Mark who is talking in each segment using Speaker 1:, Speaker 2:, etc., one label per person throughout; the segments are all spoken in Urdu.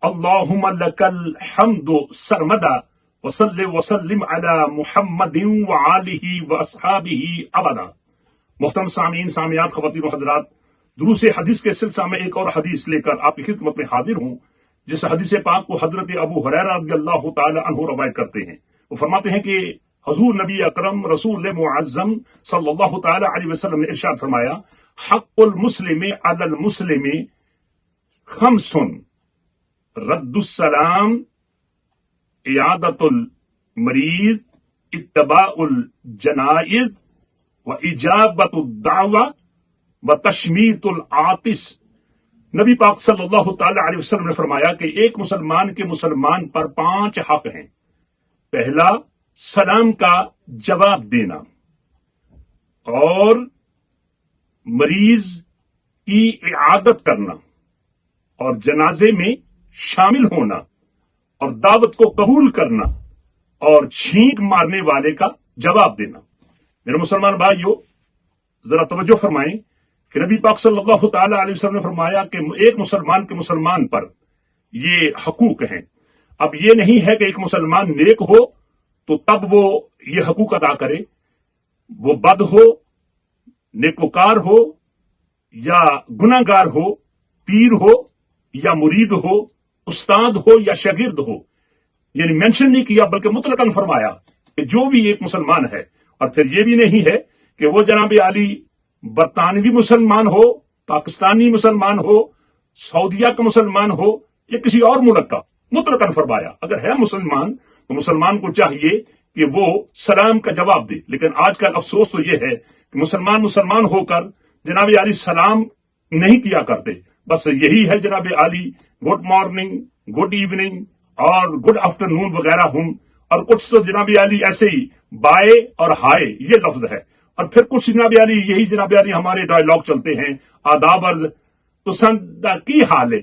Speaker 1: اللہم لک الحمد سرمدا وصلی وسلم علی محمد وآلہ واصحابہ ابدا۔ محترم سامعین، سامعات، خواتین و حضرات، دروس حدیث کے سلسلہ میں ایک اور حدیث لے کر آپ کی خدمت میں حاضر ہوں، جس حدیث پاک کو حضرت ابو ہریرہ رضی اللہ تعالی عنہ روایت کرتے ہیں۔ وہ فرماتے ہیں کہ حضور نبی اکرم رسول معظم صلی اللہ تعالی علیہ وسلم نے ارشاد فرمایا، حق المسلم علی المسلم خمس، رد السلام، عیادت المریض، اتباع الجنائز، وإجابت الدعوہ، وتشمیت العاطس۔ نبی پاک صلی اللہ تعالی علیہ وسلم نے فرمایا کہ ایک مسلمان کے مسلمان پر 5 حق ہیں۔ پہلا، سلام کا جواب دینا، اور مریض کی اعادت کرنا، اور جنازے میں شامل ہونا، اور دعوت کو قبول کرنا، اور چھینک مارنے والے کا جواب دینا۔ میرے مسلمان بھائیو، ذرا توجہ فرمائیں کہ نبی پاک صلی اللہ تعالی علیہ وسلم نے فرمایا کہ ایک مسلمان کے مسلمان پر یہ حقوق ہیں۔ اب یہ نہیں ہے کہ ایک مسلمان نیک ہو تو تب وہ یہ حقوق ادا کرے، وہ بد ہو، نیکوکار ہو یا گناہ گار ہو، پیر ہو یا مرید ہو، استاد ہو یا شاگرد ہو، یعنی مینشن نہیں کیا بلکہ مطلقاً فرمایا کہ جو بھی ایک مسلمان ہے۔ اور پھر یہ بھی نہیں ہے کہ وہ جناب عالی برطانوی مسلمان ہو، پاکستانی مسلمان ہو، سعودیہ کا مسلمان ہو یا کسی اور ملک کا، مطلقاً فرمایا اگر ہے مسلمان تو مسلمان کو چاہیے کہ وہ سلام کا جواب دے۔ لیکن آج کل افسوس تو یہ ہے کہ مسلمان ہو کر جناب عالی سلام نہیں کیا کرتے، بس یہی ہے جناب عالی گڈ مارننگ، گڈ ایوننگ اور گڈ آفٹرنون وغیرہ ہوں، اور کچھ تو جناب عالی ایسے ہی بائے اور ہائے یہ لفظ ہے، اور پھر کچھ جناب عالی یہی جناب عالی ہمارے ڈائلاگ چلتے ہیں، آداب عرض تو سندا کی حال ہے،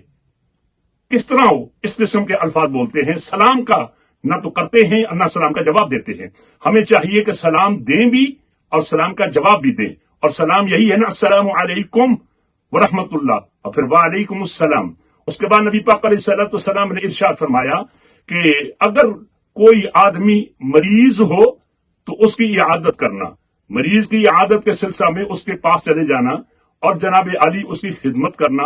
Speaker 1: کس طرح ہو، اس قسم کے الفاظ بولتے ہیں۔ سلام کا نہ تو کرتے ہیں اور نہ سلام کا جواب دیتے ہیں۔ ہمیں چاہیے کہ سلام دیں بھی اور سلام کا جواب بھی دیں، اور سلام یہی ہے نا، السلام علیکم ورحمۃ اللہ، اور پھر وعلیکم السلام۔ اس کے بعد نبی پاک علیہ الصلوۃ والسلام نے ارشاد فرمایا کہ اگر کوئی آدمی مریض ہو تو اس کی عیادت کرنا، مریض کی عیادت کے سلسلہ میں اس کے پاس چلے جانا اور جناب علی اس کی خدمت کرنا۔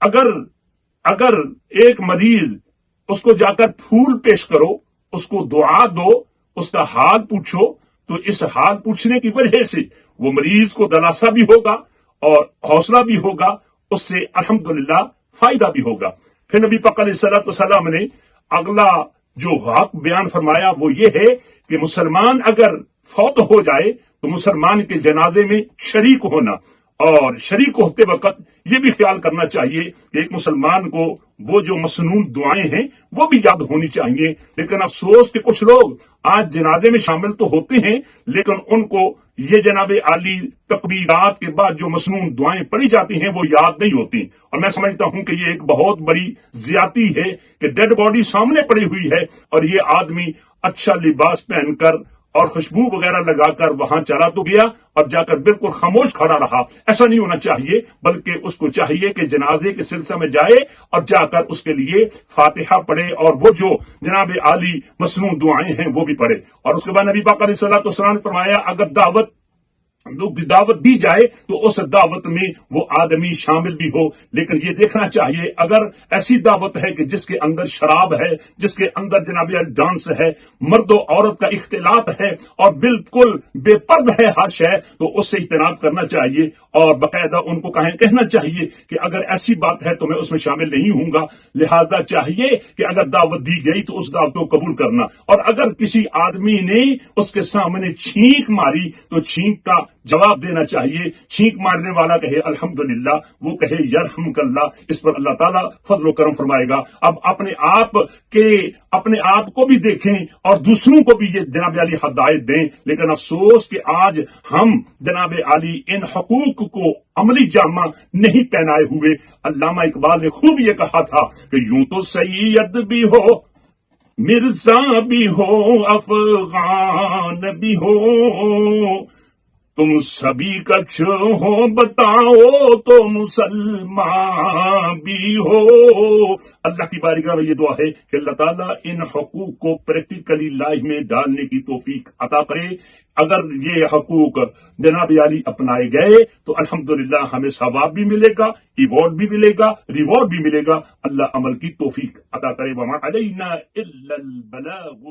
Speaker 1: اگر ایک مریض اس کو جا کر پھول پیش کرو، اس کو دعا دو، اس کا حال پوچھو، تو اس حال پوچھنے کی وجہ سے وہ مریض کو دلاسا بھی ہوگا اور حوصلہ بھی ہوگا، اس سے الحمدللہ فائدہ بھی ہوگا۔ پھر نبی پاک علیہ الصلوۃ والسلام نے اگلا جو حق بیان فرمایا وہ یہ ہے کہ مسلمان اگر فوت ہو جائے تو مسلمان کے جنازے میں شریک ہونا، اور شریک ہوتے وقت یہ بھی خیال کرنا چاہیے کہ ایک مسلمان کو وہ جو مسنون دعائیں ہیں وہ بھی یاد ہونی چاہیے۔ لیکن افسوس کہ کچھ لوگ آج جنازے میں شامل تو ہوتے ہیں لیکن ان کو یہ جناب عالی تکبیرات کے بعد جو مسنون دعائیں پڑھی جاتی ہیں وہ یاد نہیں ہوتی، اور میں سمجھتا ہوں کہ یہ ایک بہت بڑی زیادتی ہے کہ ڈیڈ باڈی سامنے پڑی ہوئی ہے اور یہ آدمی اچھا لباس پہن کر اور خوشبو وغیرہ لگا کر وہاں چلا تو گیا اور جا کر بالکل خاموش کھڑا رہا۔ ایسا نہیں ہونا چاہیے، بلکہ اس کو چاہیے کہ جنازے کے سلسلہ میں جائے اور جا کر اس کے لیے فاتحہ پڑھے اور وہ جو جناب عالی مسنون دعائیں ہیں وہ بھی پڑھے۔ اور اس کے بعد نبی پاک علیہ الصلوۃ والسلام نے فرمایا اگر دعوت دی جائے تو اس دعوت میں وہ آدمی شامل بھی ہو، لیکن یہ دیکھنا چاہیے اگر ایسی دعوت ہے کہ جس کے اندر شراب ہے، جس کے اندر جناب ڈانس ہے، مرد و عورت کا اختلاط ہے اور بالکل بے پرد ہے ہر شے، تو اس سے اجتناب کرنا چاہیے اور باقاعدہ ان کو کہنا چاہیے کہ اگر ایسی بات ہے تو میں اس میں شامل نہیں ہوں گا۔ لہذا چاہیے کہ اگر دعوت دی گئی تو اس دعوت کو قبول کرنا، اور اگر کسی آدمی نے اس کے سامنے چھینک ماری تو چھینک کا جواب دینا چاہیے۔ چھینک مارنے والا کہے الحمدللہ، وہ کہے یرحمک اللہ، اس پر اللہ تعالیٰ فضل و کرم فرمائے گا۔ اب اپنے آپ کو بھی دیکھیں اور دوسروں کو بھی یہ جناب علی ہدایت دیں، لیکن افسوس کہ آج ہم جناب علی ان حقوق کو عملی جامہ نہیں پہنائے ہوئے۔ علامہ اقبال نے خوب یہ کہا تھا کہ یوں تو سید بھی ہو، مرزا بھی ہو، افغان بھی ہو، تم سبھی کچھ ہو بتاؤ تو مسلمان بھی ہو۔ اللہ کی بارگاہ میں یہ دعا ہے کہ اللہ تعالیٰ ان حقوق کو پریکٹیکلی لائف میں ڈالنے کی توفیق عطا کرے۔ اگر یہ حقوق جناب عالی اپنائے گئے تو الحمدللہ ہمیں ثواب بھی ملے گا، ایوارڈ بھی ملے گا، ریوارڈ بھی ملے گا۔ اللہ عمل کی توفیق عطا کرے۔ وما علینا الا البلاغ